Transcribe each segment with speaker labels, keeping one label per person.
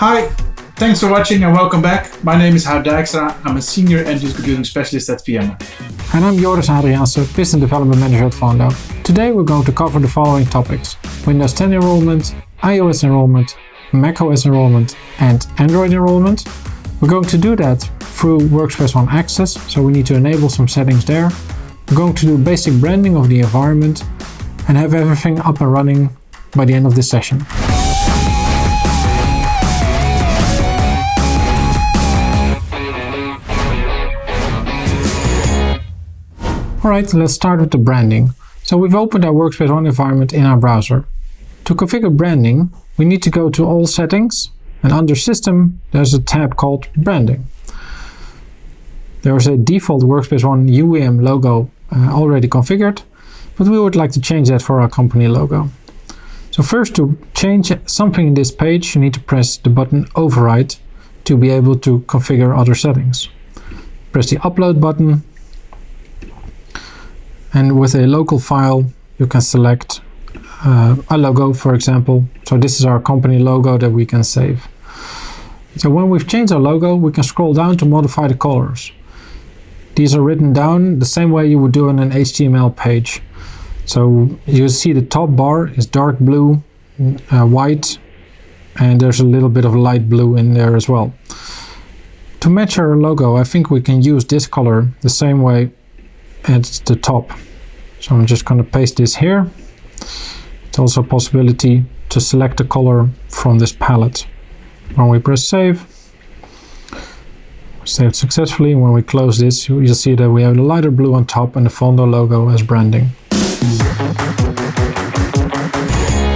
Speaker 1: Hi, thanks for watching and welcome back. My name is Hout Dijkstra. I'm a Senior End-User Computing Specialist at VMware.
Speaker 2: And I'm Joris Adriaanse, Business Development Manager at Fondo. Today we're going to cover the following topics: Windows 10 enrollment, iOS enrollment, macOS enrollment, and Android enrollment. We're going to do that through Workspace ONE Access, so we need to enable some settings there. We're going to do basic branding of the environment and have everything up and running by the end of this session. Alright, let's start with the branding. So we've opened our Workspace ONE environment in our browser. To configure branding, we need to go to All Settings, and under System there's a tab called Branding. There is a default Workspace ONE UEM logo already configured, but we would like to change that for our company logo. So first, to change something in this page, you need to press the button Override to be able to configure other settings. Press the Upload button, and with a local file you can select a logo, for example. So this is our company logo that we can save. So when we've changed our logo, we can scroll down to modify the colors. These are written down the same way you would do on an HTML page. So you see the top bar is dark blue, white, and there's a little bit of light blue in there as well. To match our logo, I think we can use this color the same way at the top. So I'm just going to paste this here. It's also a possibility to select the color from this palette. When we press save, saved successfully. When we close this, you'll see that we have the lighter blue on top and the Fondo logo as branding.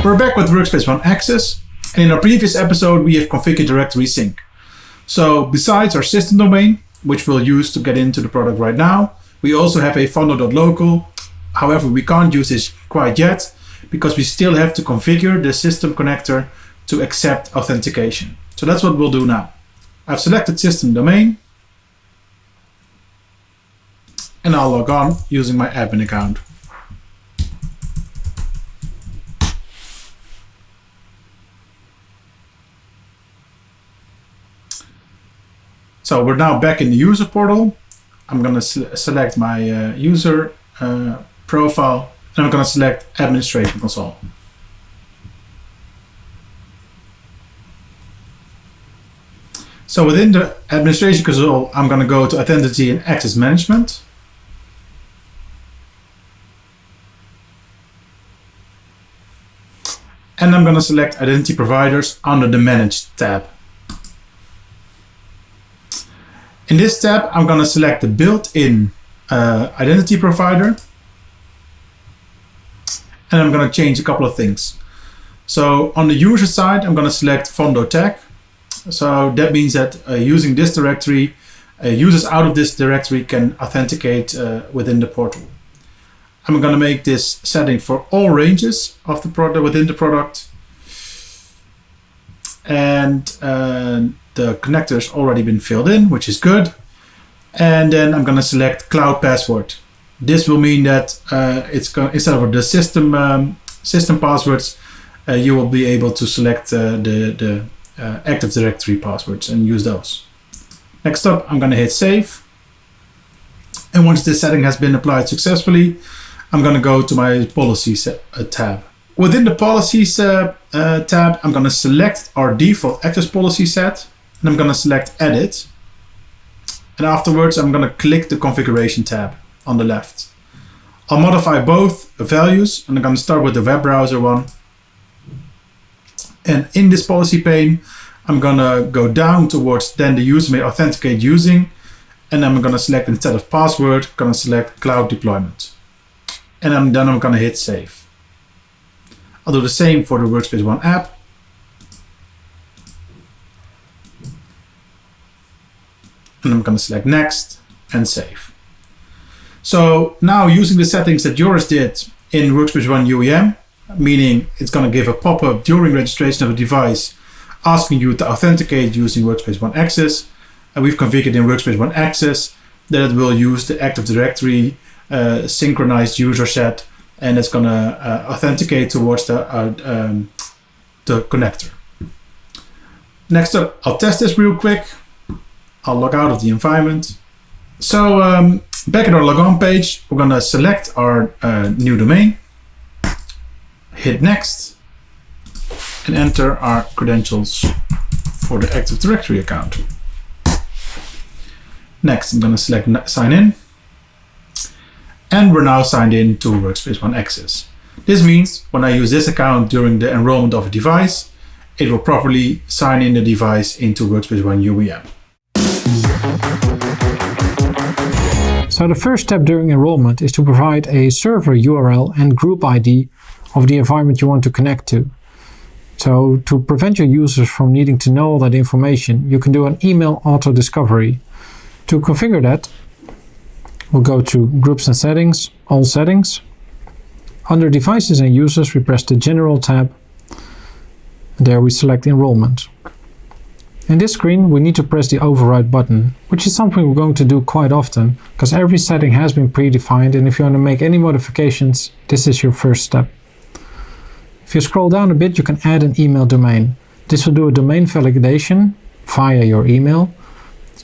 Speaker 1: We're back with Workspace ONE Access, and in our previous episode we have configured directory sync. So besides our system domain, which we'll use to get into the product right now, we also have a fondo.local. However, we can't use this quite yet because we still have to configure the system connector to accept authentication. So that's what we'll do now. I've selected system domain and I'll log on using my admin account. So we're now back in the user portal. I'm going to select my user profile, and I'm going to select Administration Console. So within the Administration Console, I'm going to go to Identity and Access Management. And I'm going to select Identity Providers under the Manage tab. In this tab, I'm going to select the built-in identity provider, and I'm going to change a couple of things. So on the user side, I'm going to select Fondo tag. So that means that using this directory, users out of this directory can authenticate within the portal. I'm going to make this setting for all ranges of the product within the product, and the connector has already been filled in, which is good. And then I'm going to select Cloud Password. This will mean that instead of the system passwords, you will be able to select the Active Directory passwords and use those. Next up, I'm going to hit Save. And once this setting has been applied successfully, I'm going to go to my Policies tab. Within the Policies tab, I'm going to select our default access policy set, and I'm going to select Edit. And afterwards, I'm going to click the Configuration tab on the left. I'll modify both values, and I'm going to start with the web browser one. And in this policy pane, I'm going to go down towards then the user may authenticate using, and I'm going to select, instead of password, I'm going to select Cloud Deployment. And then I'm going to hit Save. I'll do the same for the Workspace ONE app. And I'm going to select Next and Save. So now, using the settings that Joris did in Workspace ONE UEM, meaning it's going to give a pop-up during registration of a device asking you to authenticate using Workspace ONE Access, and we've configured in Workspace ONE Access that it will use the Active Directory synchronized user set, and it's going to authenticate towards the connector. Next up, I'll test this real quick. I'll log out of the environment. So back at our logon page, we're going to select our new domain, hit next, and enter our credentials for the Active Directory account. Next, I'm going to select sign in. And we're now signed in to Workspace ONE Access. This means when I use this account during the enrollment of a device, it will properly sign in the device into Workspace ONE UEM.
Speaker 2: So the first step during enrollment is to provide a server URL and group ID of the environment you want to connect to. So to prevent your users from needing to know all that information, you can do an email auto-discovery. To configure that, we'll go to Groups and Settings, All Settings. Under Devices and Users, we press the General tab. There we select Enrollment. In this screen, we need to press the Override button, which is something we're going to do quite often, because every setting has been predefined, and if you want to make any modifications, this is your first step. If you scroll down a bit, you can add an email domain. This will do a domain validation via your email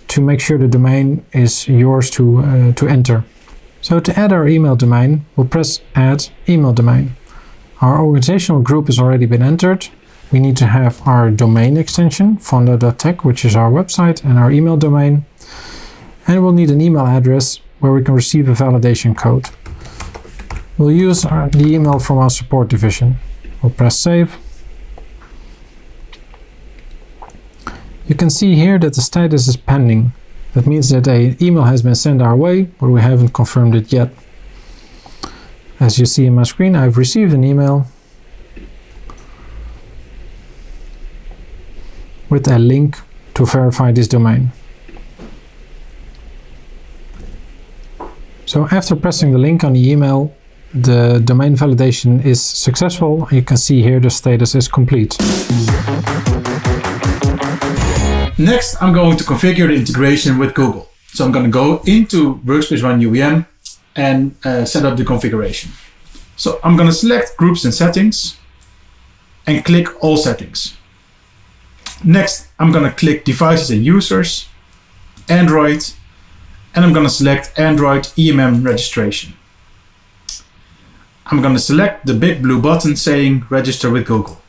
Speaker 2: to make sure the domain is yours to enter. So to add our email domain, we'll press Add Email Domain. Our organizational group has already been entered. We need to have our domain extension, fondo.tech, which is our website, and our email domain. And we'll need an email address where we can receive a validation code. We'll use the email from our support division. We'll press Save. You can see here that the status is pending. That means that an email has been sent our way, but we haven't confirmed it yet. As you see in my screen, I've received an email with a link to verify this domain. So after pressing the link on the email, the domain validation is successful. You can see here the status is complete.
Speaker 1: Next, I'm going to configure the integration with Google. So I'm going to go into Workspace ONE UEM and set up the configuration. So I'm going to select Groups and Settings and click All Settings. Next, I'm going to click Devices and Users, Android, and I'm going to select Android EMM registration. I'm going to select the big blue button saying Register with Google.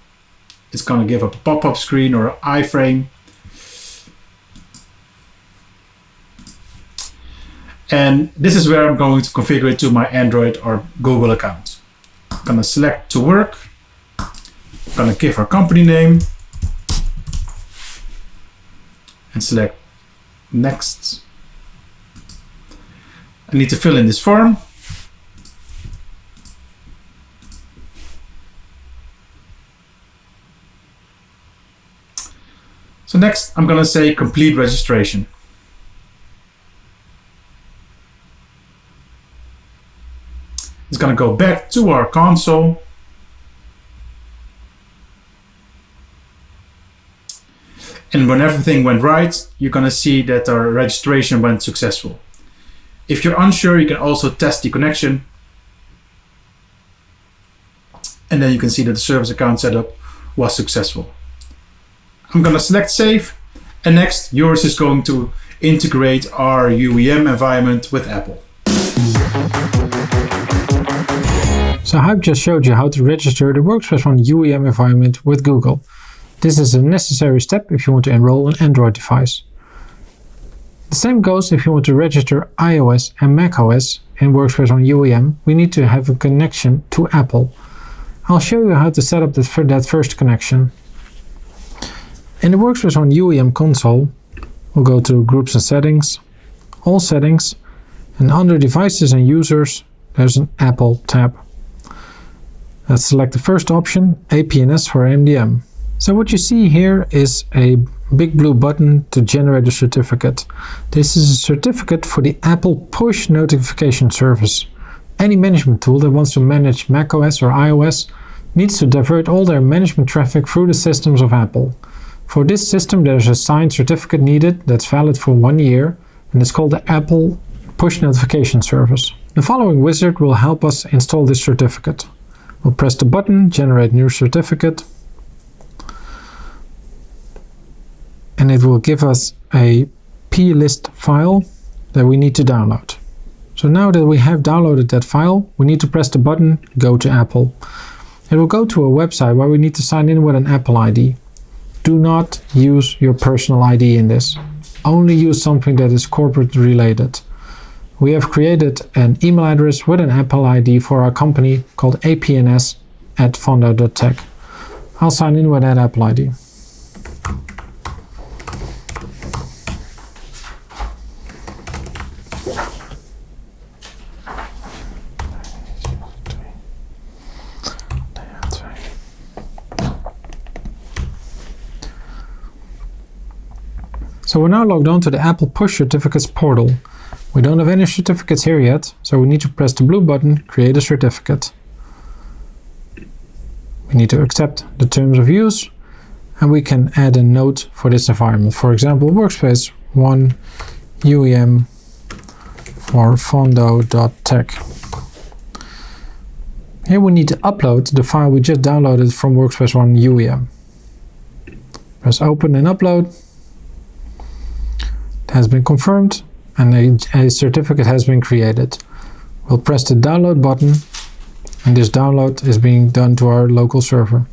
Speaker 1: It's going to give up a pop-up screen or an iframe. And this is where I'm going to configure it to my Android or Google account. I'm going to select To Work. I'm going to give our company name. And select Next. I need to fill in this form. So next, I'm going to say Complete Registration. It's going to go back to our console. And when everything went right, you're going to see that our registration went successful. If you're unsure, you can also test the connection. And then you can see that the service account setup was successful. I'm going to select Save. And next, yours is going to integrate our UEM environment with Apple.
Speaker 2: So I've just showed you how to register the Workspace ONE UEM environment with Google. This is a necessary step if you want to enroll an Android device. The same goes if you want to register iOS and macOS in Workspace ONE UEM. We need to have a connection to Apple. I'll show you how to set up that first connection. In the Workspace ONE UEM console, we'll go to Groups and Settings, All Settings, and under Devices and Users, there's an Apple tab. Let's select the first option, APNS for MDM. So what you see here is a big blue button to generate a certificate. This is a certificate for the Apple push notification service. Any management tool that wants to manage macOS or iOS needs to divert all their management traffic through the systems of Apple. For this system, there's a signed certificate needed that's valid for 1 year, and it's called the Apple Push Notification Service. The following wizard will help us install this certificate. We'll press the button, Generate New Certificate. and it will give us a plist file that we need to download. So now that we have downloaded that file, we need to press the button Go to Apple. It will go to a website where we need to sign in with an Apple ID. Do not use your personal ID in this. Only use something that is corporate related. We have created an email address with an Apple ID for our company called APNS at fondo.tech. I'll sign in with that Apple ID. So we're now logged on to the Apple Push Certificates portal. We don't have any certificates here yet, so we need to press the blue button, Create a Certificate. We need to accept the terms of use, and we can add a note for this environment. For example, Workspace ONE UEM for fondo.tech. Here we need to upload the file we just downloaded from Workspace ONE UEM. Press Open and Upload. It has been confirmed, and a certificate has been created. We'll press the download button, and this download is being done to our local server.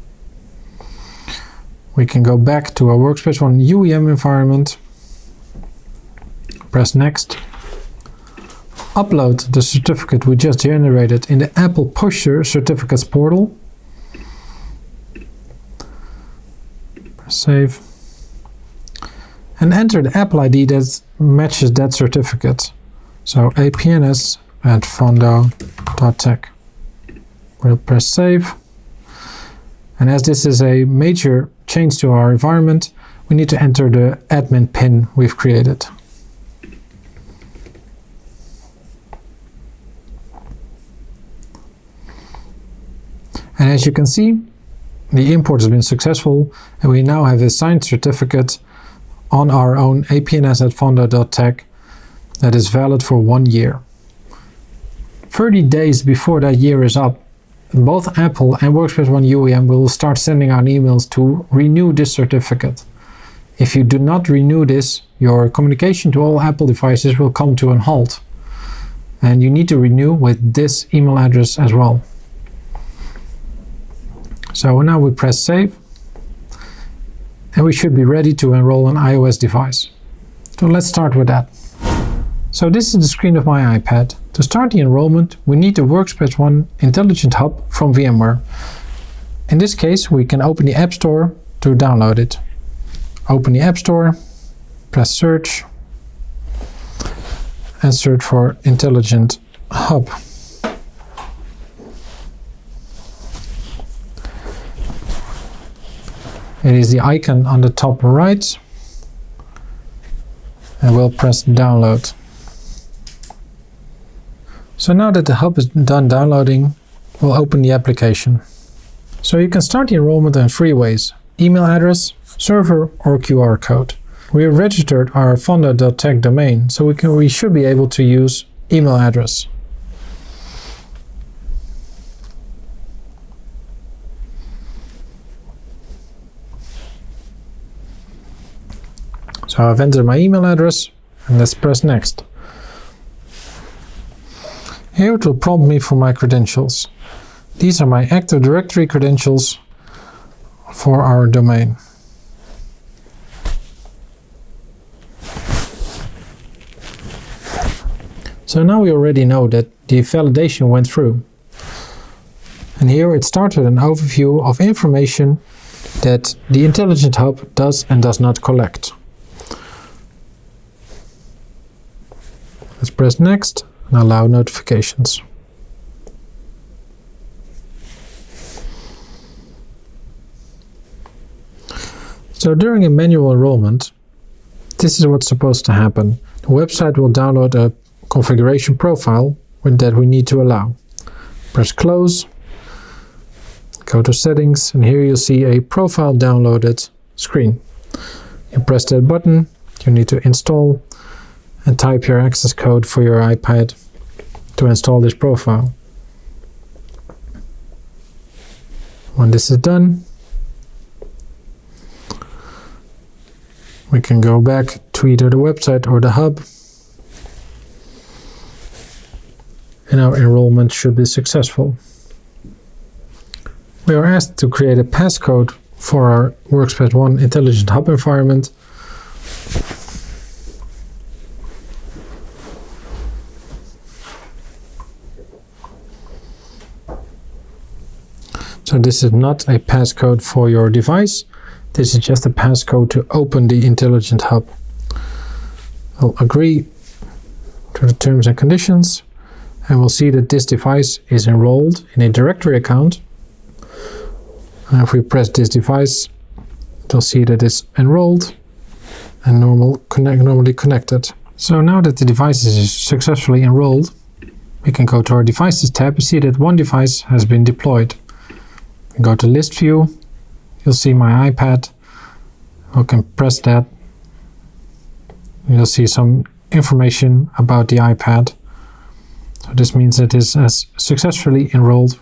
Speaker 2: We can go back to our Workspace ONE UEM environment, press Next, upload the certificate we just generated in the Apple Push Certificates portal, press Save, and enter the Apple ID that matches that certificate. So APNS at fondo.tech. We'll press Save. And as this is a major change to our environment, we need to enter the admin PIN we've created. And as you can see, the import has been successful, and we now have a signed certificate on our own APNS at fondo.tech that is valid for 1 year. 30 days before that year is up, both Apple and Workspace ONE UEM will start sending out emails to renew this certificate. If you do not renew this, your communication to all Apple devices will come to a halt. And you need to renew with this email address as well. So now we press Save, and we should be ready to enroll an iOS device. So let's start with that. So this is the screen of my iPad. To start the enrollment, we need the Workspace ONE Intelligent Hub from VMware. In this case, we can open the App Store to download it. Open the App Store, press Search, and search for Intelligent Hub. It is the icon on the top right, and we'll press Download. So now that the hub is done downloading, we'll open the application. So you can start the enrollment in 3 ways: email address, server, or QR code. We have registered our fondo.tech domain, so we should be able to use email address. So I've entered my email address, and let's press Next. Here it will prompt me for my credentials. These are my Active Directory credentials for our domain. So now we already know that the validation went through. And here it starts with an overview of information that the Intelligent Hub does and does not collect. Let's press Next and allow notifications. So during a manual enrollment, this is what's supposed to happen. The website will download a configuration profile that we need to allow. Press Close, go to Settings, and here you'll see a profile downloaded screen. You press that button, you need to install and type your access code for your iPad to install this profile. When this is done, we can go back to either the website or the hub. And our enrollment should be successful. We are asked to create a passcode for our Workspace ONE Intelligent Hub environment. So this is not a passcode for your device. This is just a passcode to open the Intelligent Hub. I'll agree to the terms and conditions, and we'll see that this device is enrolled in a directory account. And if we press this device, you'll see that it's enrolled and normally connected. So now that the device is successfully enrolled, we can go to our Devices tab and see that one device has been deployed. Go to List View, you'll see my iPad. I can press that. You'll see some information about the iPad. So this means that it has successfully enrolled.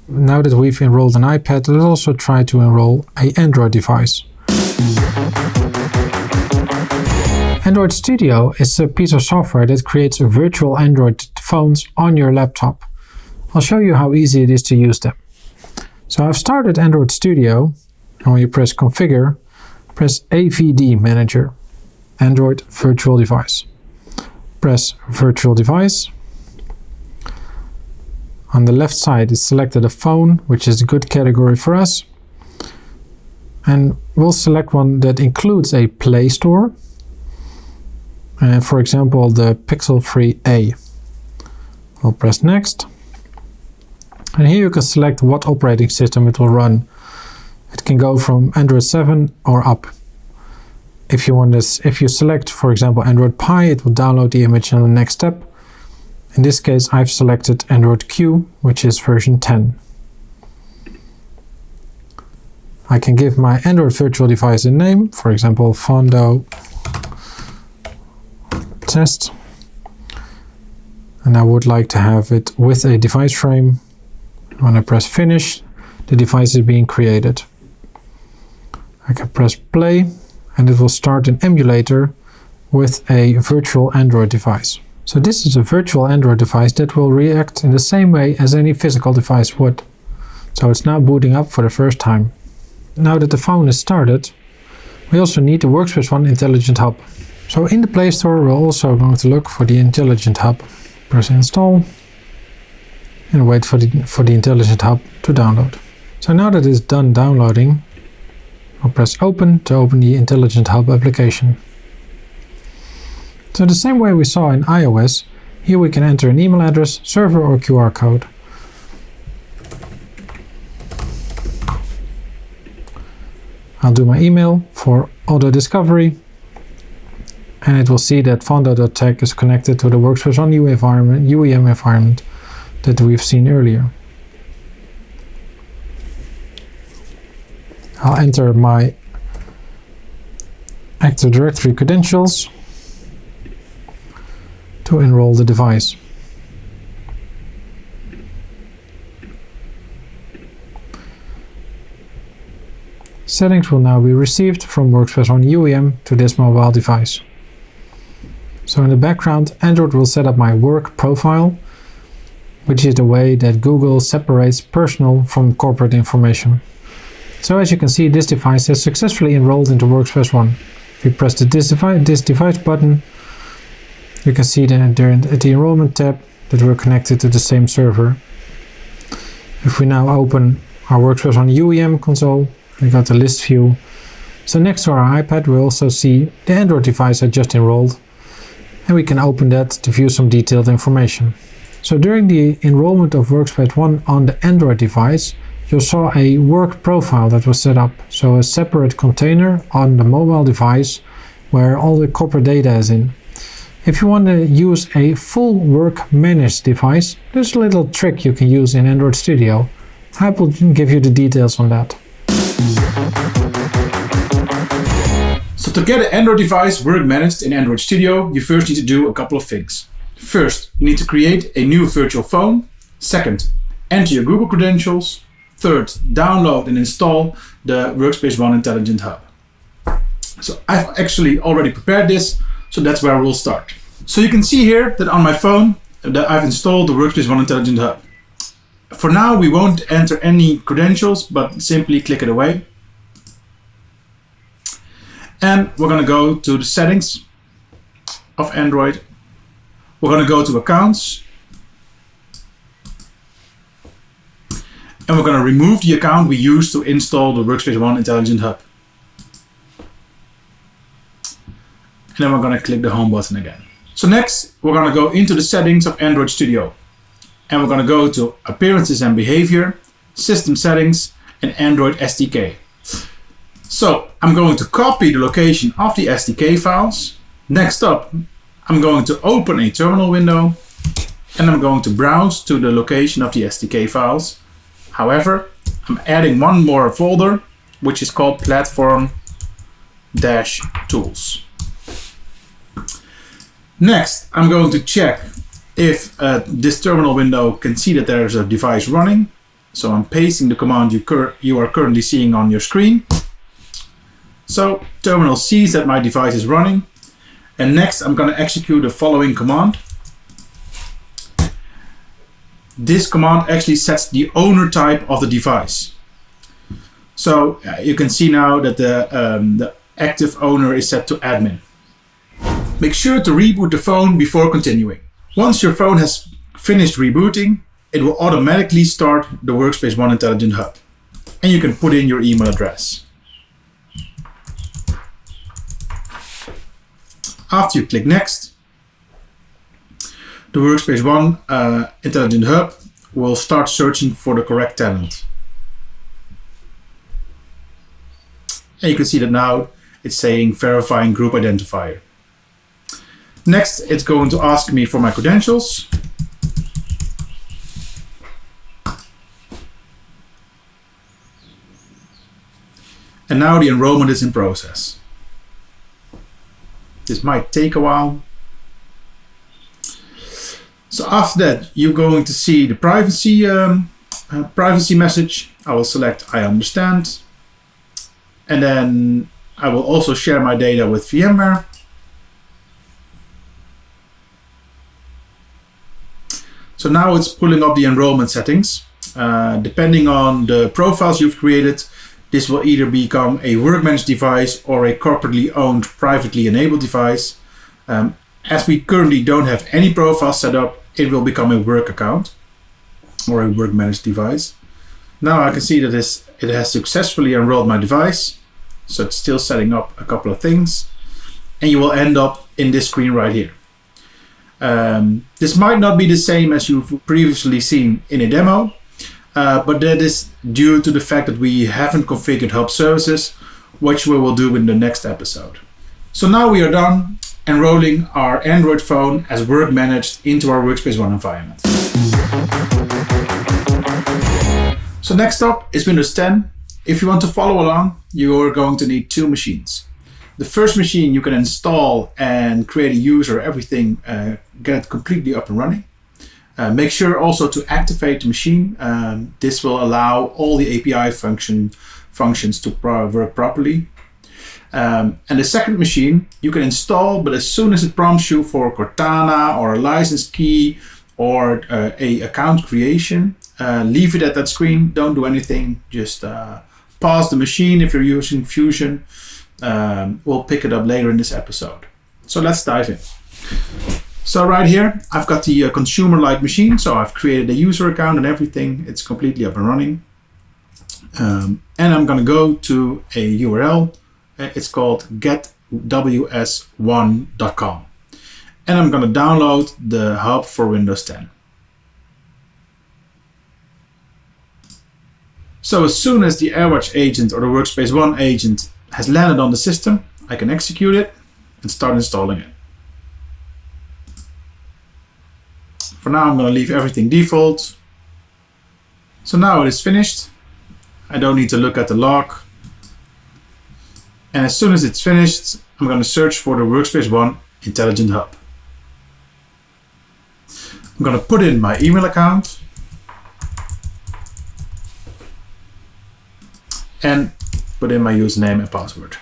Speaker 2: Now that we've enrolled an iPad, let's also try to enroll an Android device. Android Studio is a piece of software that creates virtual Android phones on your laptop. I'll show you how easy it is to use them. So I've started Android Studio, and when you press Configure, press AVD Manager, Android Virtual Device. Press Virtual Device. On the left side is selected a phone, which is a good category for us. And we'll select one that includes a Play Store. For example, the Pixel 3a. I'll press Next. And here you can select what operating system it will run. It can go from Android 7 or up. If you select, for example, Android Pie, it will download the image in the next step. In this case, I've selected Android Q, which is version 10. I can give my Android virtual device a name, for example, fondo test. And I would like to have it with a device frame. When I press Finish, the device is being created. I can press Play, and it will start an emulator with a virtual Android device. So this is a virtual Android device that will react in the same way as any physical device would. So it's now booting up for the first time. Now that the phone is started, we also need the Workspace ONE Intelligent Hub. So in the Play Store, we're also going to look for the Intelligent Hub. Press Install and wait for the Intelligent Hub to download. So now that it's done downloading, I'll press Open to open the Intelligent Hub application. So the same way we saw in iOS, here we can enter an email address, server or QR code. I'll do my email for auto discovery, and it will see that fondo.tech is connected to the Workspace ONE UEM environment that we've seen earlier. I'll enter my Active Directory credentials to enroll the device. Settings will now be received from Workspace ONE UEM to this mobile device. So in the background, Android will set up my work profile, which is the way that Google separates personal from corporate information. So as you can see, this device has successfully enrolled into Workspace ONE. If you press the this device button, you can see that at the Enrollment tab that we're connected to the same server. If we now open our Workspace ONE UEM console, we go to List View. So next to our iPad, we also see the Android device I just enrolled, and we can open that to view some detailed information. So during the enrollment of Workspace ONE on the Android device, you saw a work profile that was set up. So a separate container on the mobile device where all the corporate data is in. If you want to use a full work managed device, there's a little trick you can use in Android Studio. I will give you the details on that.
Speaker 1: So to get an Android device work managed in Android Studio, you first need to do a couple of things. First, you need to create a new virtual phone. Second, enter your Google credentials. Third, download and install the Workspace ONE Intelligent Hub. So I've actually already prepared this, so that's where we'll start. So you can see here that on my phone that I've installed the Workspace ONE Intelligent Hub. For now, we won't enter any credentials, but simply click it away. And we're going to go to the settings of Android. We're going to go to accounts. And we're going to remove the account we used to install the Workspace ONE Intelligent Hub. And then we're going to click the home button again. So next, we're going to go into the settings of Android Studio. And we're going to go to Appearances and Behavior, System Settings, and Android SDK. So I'm going to copy the location of the SDK files. Next up, I'm going to open a terminal window. And I'm going to browse to the location of the SDK files. However, I'm adding one more folder, which is called Platform-Tools. Next, I'm going to check if this terminal window can see that there's a device running. So I'm pasting the command you are currently seeing on your screen. So terminal sees that my device is running. And next, I'm going to execute the following command. This command actually sets the owner type of the device. So you can see now that the active owner is set to admin. Make sure to reboot the phone before continuing. Once your phone has finished rebooting, it will automatically start the Workspace ONE Intelligent Hub. And you can put in your email address. After you click Next, the Workspace ONE Intelligent Hub will start searching for the correct tenant. And you can see that now it's saying verifying group identifier. Next, it's going to ask me for my credentials. And now the enrollment is in process. This might take a while. So after that, you're going to see the privacy message. I will select I understand. And then I will also share my data with VMware. So now it's pulling up the enrollment settings. Depending on the profiles you've created, this will either become a work managed device or a corporately owned, privately enabled device. As we currently don't have any profiles set up, it will become a work account or a work managed device. Now I can see that it has successfully enrolled my device. So it's still setting up a couple of things. And you will end up in this screen right here. This might not be the same as you've previously seen in a demo, but that is due to the fact that we haven't configured hub services, which we will do in the next episode. So now we are done enrolling our Android phone as work managed into our Workspace ONE environment. So next up is Windows 10. If you want to follow along, you are going to need two machines. The first machine you can install and create a user, everything, get it completely up and running. Make sure also to activate the machine. This will allow all the API functions to work properly. And the second machine you can install, but as soon as it prompts you for Cortana or a license key or a account creation, leave it at that screen. Don't do anything. Just pause the machine if you're using Fusion. We'll pick it up later in this episode. So let's dive in. So right here, I've got the consumer-like machine. So I've created a user account and everything. It's completely up and running. And I'm going to go to a URL. It's called getws1.com. And I'm going to download the hub for Windows 10. So as soon as the AirWatch agent or the Workspace ONE agent has landed on the system, I can execute it and start installing it. For now, I'm going to leave everything default. So now it is finished. I don't need to look at the log. And as soon as it's finished, I'm going to search for the Workspace ONE Intelligent Hub. I'm going to put in my email account and put in my username and password.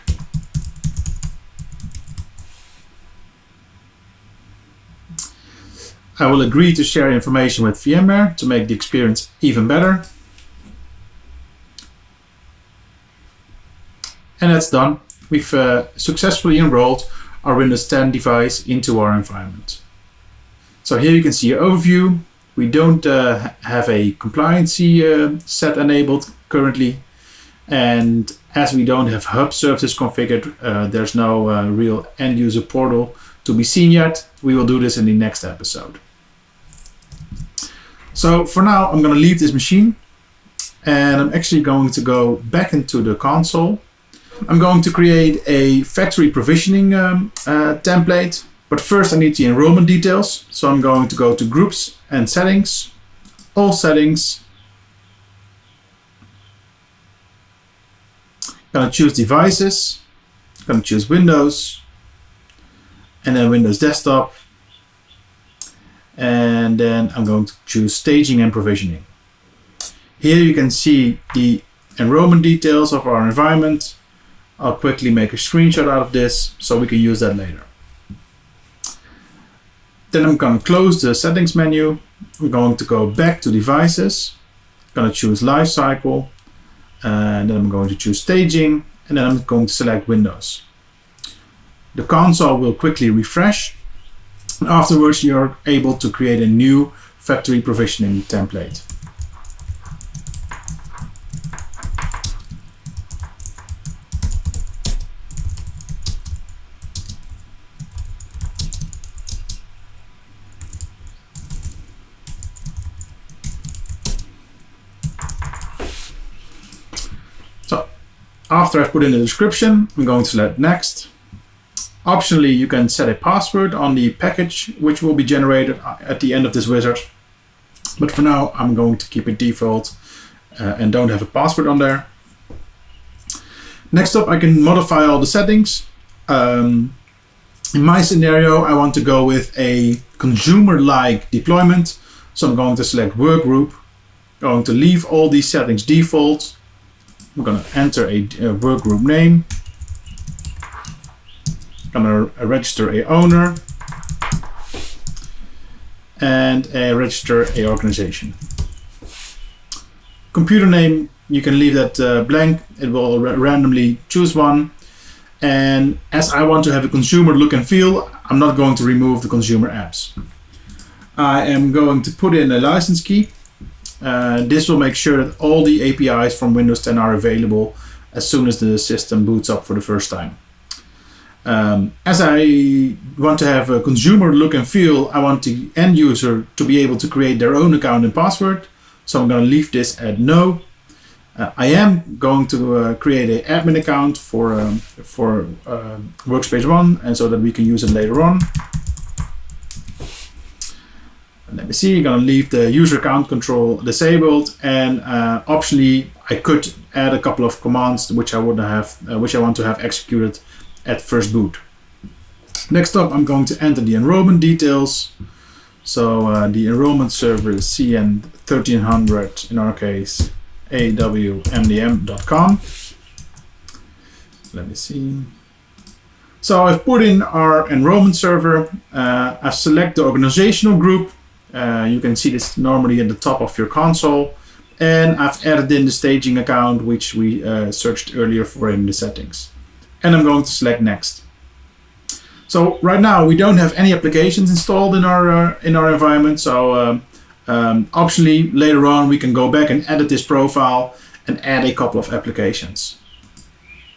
Speaker 1: I will agree to share information with VMware to make the experience even better. And that's done. We've successfully enrolled our Windows 10 device into our environment. So here you can see an overview. We don't have a compliancy set enabled currently. And as we don't have hub services configured, there's no real end user portal to be seen yet. We will do this in the next episode. So for now, I'm going to leave this machine and I'm actually going to go back into the console. I'm going to create a factory provisioning template, but first I need the enrollment details. So I'm going to go to Groups and Settings, All Settings. I'm going to choose Devices, I'm going to choose Windows, and then Windows Desktop. And then I'm going to choose Staging and Provisioning. Here you can see the enrollment details of our environment. I'll quickly make a screenshot out of this so we can use that later. Then I'm going to close the settings menu. I'm going to go back to Devices. I'm going to choose Lifecycle. And then I'm going to choose Staging. And then I'm going to select Windows. The console will quickly refresh. And afterwards, you're able to create a new factory provisioning template. So after I've put in the description, I'm going to select Next. Optionally, you can set a password on the package, which will be generated at the end of this wizard. But for now, I'm going to keep it default and don't have a password on there. Next up, I can modify all the settings. In my scenario, I want to go with a consumer-like deployment. So I'm going to select Workgroup. Going to leave all these settings default. I'm going to enter a workgroup name. I'm going to register a owner and register a organization. Computer name, you can leave that blank. It will randomly choose one. And as I want to have a consumer look and feel, I'm not going to remove the consumer apps. I am going to put in a license key. This will make sure that all the APIs from Windows 10 are available as soon as the system boots up for the first time. As I want to have a consumer look and feel, I want the end user to be able to create their own account and password. So I'm going to leave this at no. I am going to create an admin account for Workspace ONE, and so that we can use it later on. Let me see, I'm going to leave the user account control disabled, and optionally I could add a couple of commands which I want to have executed at first boot. Next up, I'm going to enter the enrollment details. So the enrollment server is CN1300, in our case awmdm.com. Let me see. So I've put in our enrollment server. I've selected the organizational group. You can see this normally at the top of your console. And I've added in the staging account, which we searched earlier for in the settings. And I'm going to select Next. So right now we don't have any applications installed in our environment. So optionally later on we can go back and edit this profile and add a couple of applications.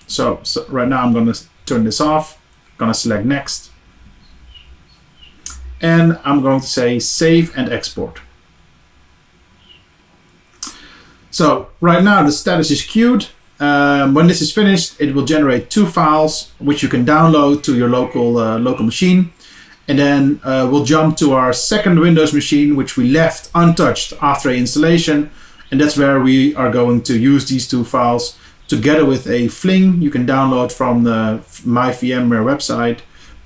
Speaker 1: So right now I'm going to turn this off. I'm going to select Next. And I'm going to say Save and Export. So right now the status is queued. When this is finished, it will generate 2 files which you can download to your local machine, and then we'll jump to our second Windows machine, which we left untouched after installation, and that's where we are going to use these 2 files together with a fling you can download from the My VMware website,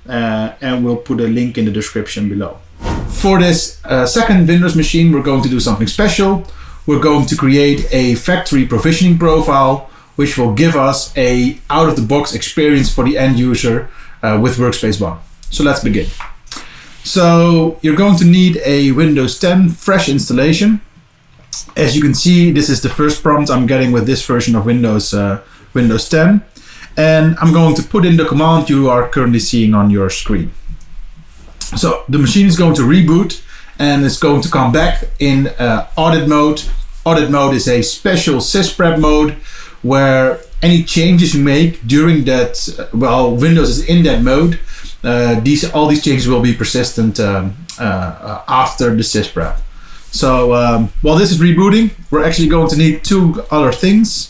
Speaker 1: and we'll put a link in the description below. For this second Windows machine, we're going to do something special. We're going to create a factory provisioning profile, which will give us a out-of-the-box experience for the end user with Workspace ONE. So let's begin. So you're going to need a Windows 10 fresh installation. As you can see, this is the first prompt I'm getting with this version of Windows 10. And I'm going to put in the command you are currently seeing on your screen. So the machine is going to reboot and it's going to come back in audit mode. Audit mode is a special sysprep mode where any changes you make during that, while Windows is in that mode, all these changes will be persistent after the sysprep. So while this is rebooting, we're actually going to need two other things.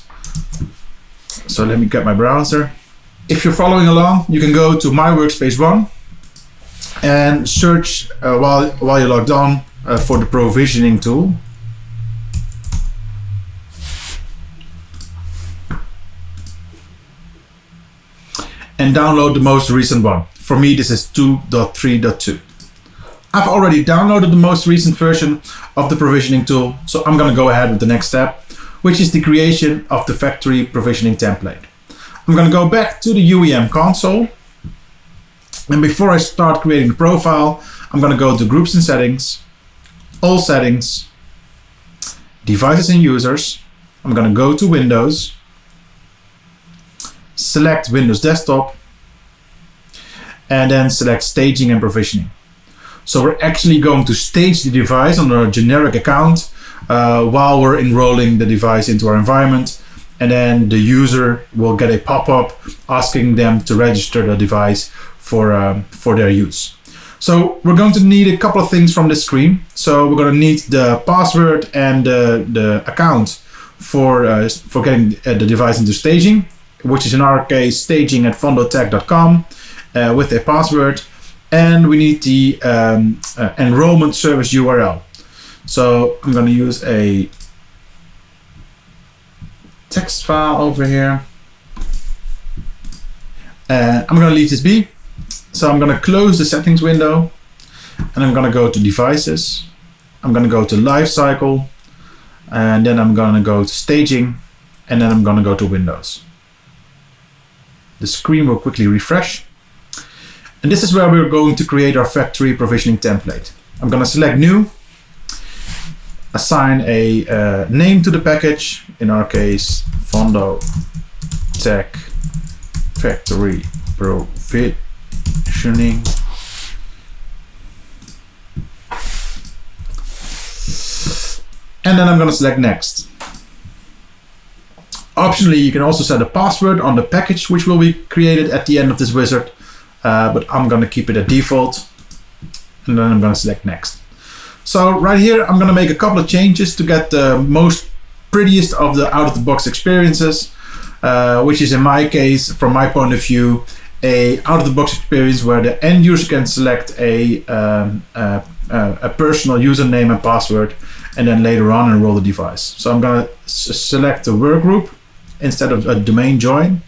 Speaker 1: So let me get my browser. If you're following along, you can go to My Workspace ONE and search while you're logged on for the provisioning tool. And download the most recent one. For me, this is 2.3.2. I've already downloaded the most recent version of the provisioning tool, so I'm going to go ahead with the next step, which is the creation of the factory provisioning template. I'm going to go back to the UEM console, and before I start creating the profile, I'm going to go to Groups and Settings, All Settings, Devices and Users. I'm going to go to Windows, select Windows Desktop, and then select Staging and Provisioning. So we're actually going to stage the device on a generic account while we're enrolling the device into our environment, and then the user will get a pop-up asking them to register the device for their use. So we're going to need a couple of things from this screen. So we're going to need the password and the account for getting the device into staging, which is in our case staging at fondo.nl with a password. And we need the enrollment service URL. So I'm going to use a text file over here. And I'm going to leave this be. So I'm going to close the settings window and I'm going to go to devices. I'm going to go to lifecycle and then I'm going to go to staging and then I'm going to go to Windows. The screen will quickly refresh. And this is where we're going to create our factory provisioning template. I'm going to select new, assign a name to the package, in our case, Fondo Tech Factory Provisioning. And then I'm going to select next. Optionally, you can also set a password on the package, which will be created at the end of this wizard. But I'm going to keep it at default and then I'm going to select next. So right here I'm going to make a couple of changes to get the most prettiest of the out-of-the-box experiences, which is in my case, from my point of view, a out-of-the-box experience where the end user can select a personal username and password and then later on enroll the device. So I'm going to select a workgroup instead of a domain join.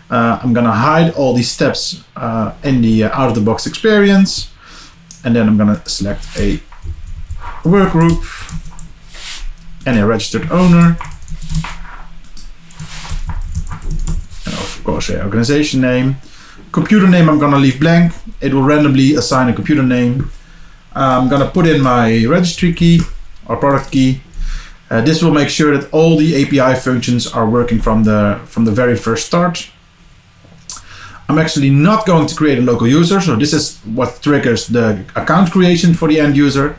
Speaker 1: I'm going to hide all these steps in the out-of-the-box experience, and then I'm going to select a workgroup and a registered owner, and of course an organization name. Computer name I'm going to leave blank. It will randomly assign a computer name. I'm going to put in my registry key or product key. This will make sure that all the API functions are working from the very first start. I'm actually not going to create a local user, so this is what triggers the account creation for the end user,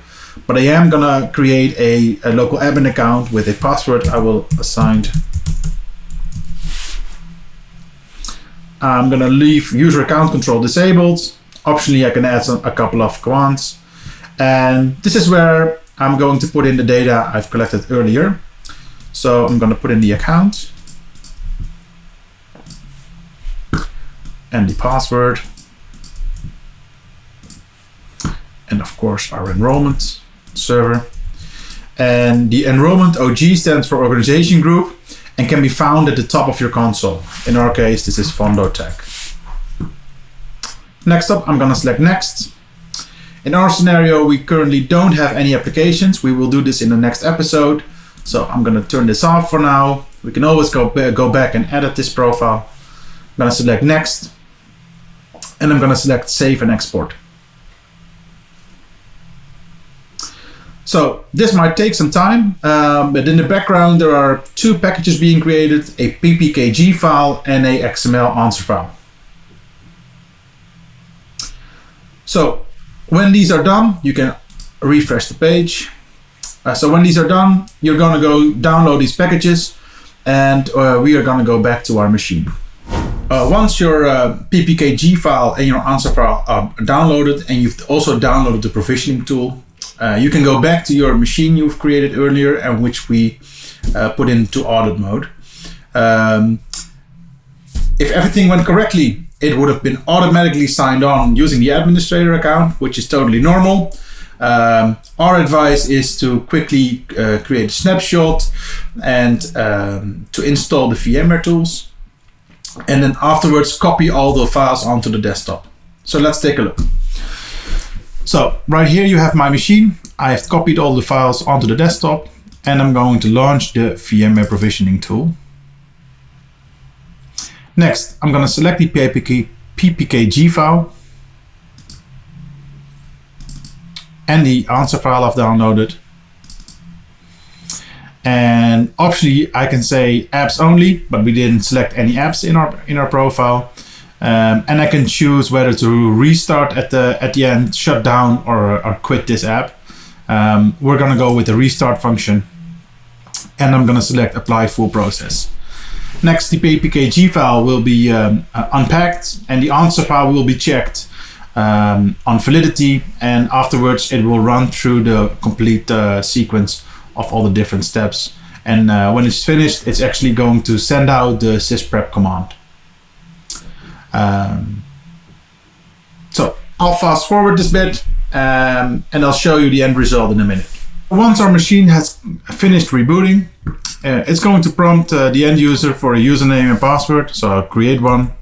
Speaker 1: but I am gonna create a local admin account with a password I will assign. I'm gonna leave user account control disabled. Optionally, I can add a couple of commands, and this is where I'm going to put in the data I've collected earlier. So I'm gonna put in the account and the password, and of course our enrollment server. And the enrollment OG stands for organization group and can be found at the top of your console. In our case, this is Fondo Tech. Next up, I'm gonna select next. In our scenario, we currently don't have any applications. We will do this in the next episode. So I'm gonna turn this off for now. We can always go back and edit this profile. I'm gonna select next. And I'm going to select Save and Export. So this might take some time, but in the background there are two packages being created, a ppkg file and a XML answer file. So when these are done, you can refresh the page. So when these are done, you're going to go download these packages, and we are going to go back to our machine. Once your ppkg file and your answer file are downloaded, and you've also downloaded the provisioning tool, you can go back to your machine you've created earlier and which we put into audit mode. If everything went correctly, it would have been automatically signed on using the administrator account, which is totally normal. Our advice is to quickly create a snapshot and to install the VMware tools, and then afterwards copy all the files onto the desktop. So let's take a look. So right here you have my machine. I have copied all the files onto the desktop, and I'm going to launch the VMware provisioning tool. Next, I'm going to select the ppkg file and the answer file I've downloaded. And optionally, I can say apps only, but we didn't select any apps in our profile. And I can choose whether to restart at the end, shut down, or quit this app. We're going to go with the restart function, and I'm going to select apply full process. Next, the ppkg file will be unpacked, and the answer file will be checked on validity, and afterwards it will run through the complete sequence of all the different steps. And when it's finished, it's actually going to send out the sysprep command. So I'll fast forward this bit, and I'll show you the end result in a minute. Once our machine has finished rebooting, it's going to prompt the end user for a username and password, so I'll create one.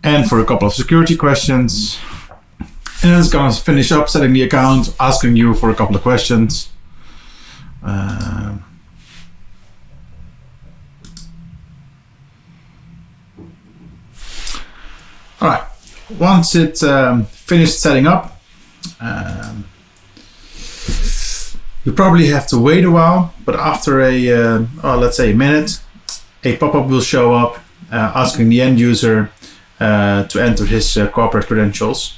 Speaker 1: And for a couple of security questions. And then it's going to finish up setting the account, asking you for a couple of questions. All right, once it's finished setting up, you probably have to wait a while, but after let's say a minute, a pop-up will show up asking the end user to enter his corporate credentials.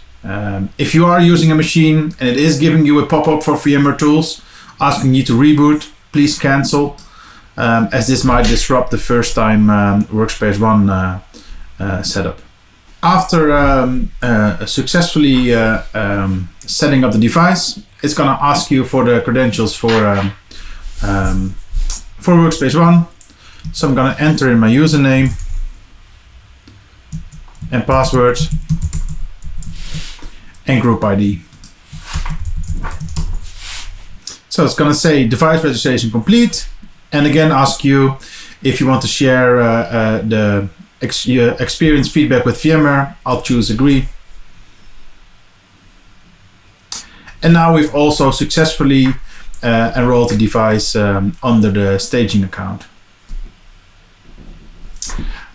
Speaker 1: If you are using a machine and it is giving you a pop-up for VMware tools asking you to reboot, please cancel, as this might disrupt the first time Workspace ONE setup. After successfully setting up the device, it's going to ask you for the credentials for Workspace ONE. So I'm going to enter in my username and password and group ID. So it's going to say device registration complete, and again ask you if you want to share the experience feedback with VMware. I'll choose agree. And now we've also successfully enrolled the device under the staging account.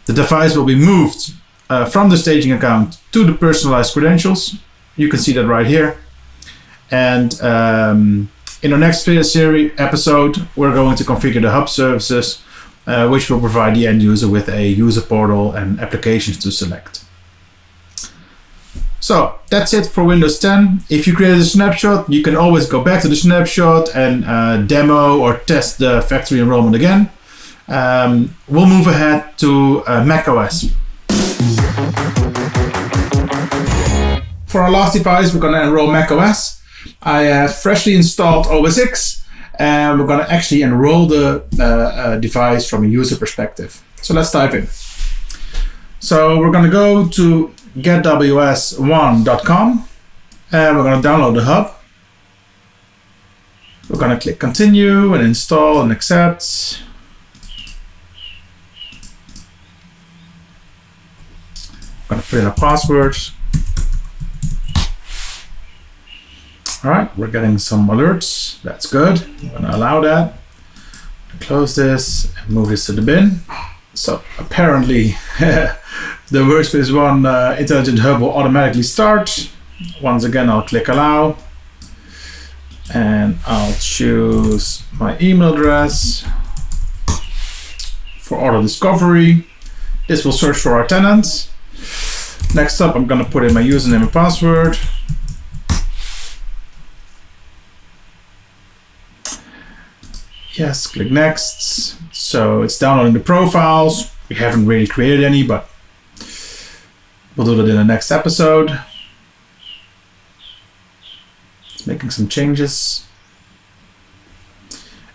Speaker 1: The device will be moved from the staging account to the personalized credentials. You can see that right here. And in our next series episode, we're going to configure the hub services, which will provide the end user with a user portal and applications to select. So that's it for Windows 10. If you created a snapshot, you can always go back to the snapshot and demo or test the factory enrollment again. We'll move ahead to macOS. For our last device, we're going to enroll macOS. I have freshly installed OS X, and we're going to actually enroll the device from a user perspective. So let's dive in. So we're going to go to getws1.com, and we're going to download the hub. We're going to click continue and install and accept. I'm going to put in a password. All right, we're getting some alerts. That's good. I'm going to allow that. close this and move this to the bin. So apparently the Workspace ONE Intelligent Hub will automatically start. Once again, I'll click allow and I'll choose my email address for auto discovery. This will search for our tenants. Next up, I'm going to put in my username and password. Yes, click next. So it's downloading the profiles. We haven't really created any, but we'll do that in the next episode. It's making some changes.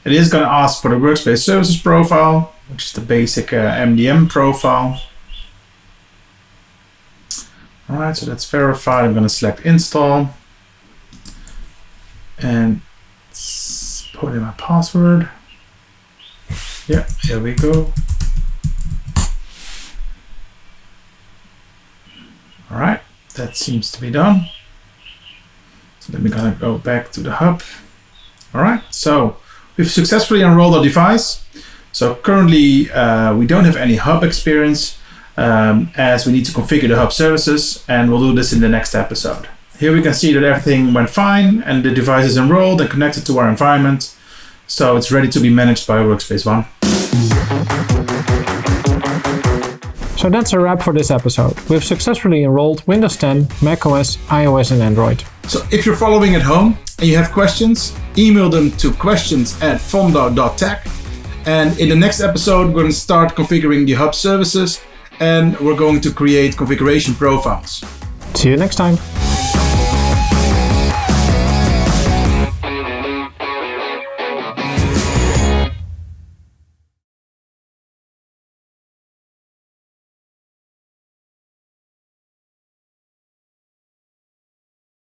Speaker 1: It is going to ask for the Workspace Services profile, which is the basic MDM profile. All right, so that's verified. I'm going to select install and put in my password. Yeah, here we go. All right, that seems to be done. So then we're gonna go back to the hub. All right, so we've successfully enrolled our device. So currently we don't have any hub experience as we need to configure the hub services, and we'll do this in the next episode. Here we can see that everything went fine and the device is enrolled and connected to our environment. So it's ready to be managed by Workspace ONE.
Speaker 2: So that's a wrap for this episode. We've successfully enrolled Windows 10, macOS, iOS and Android.
Speaker 1: So if you're following at home and you have questions, email them to questions@fondo.tech. And in the next episode, we're going to start configuring the hub services and we're going to create configuration profiles.
Speaker 2: See you next time.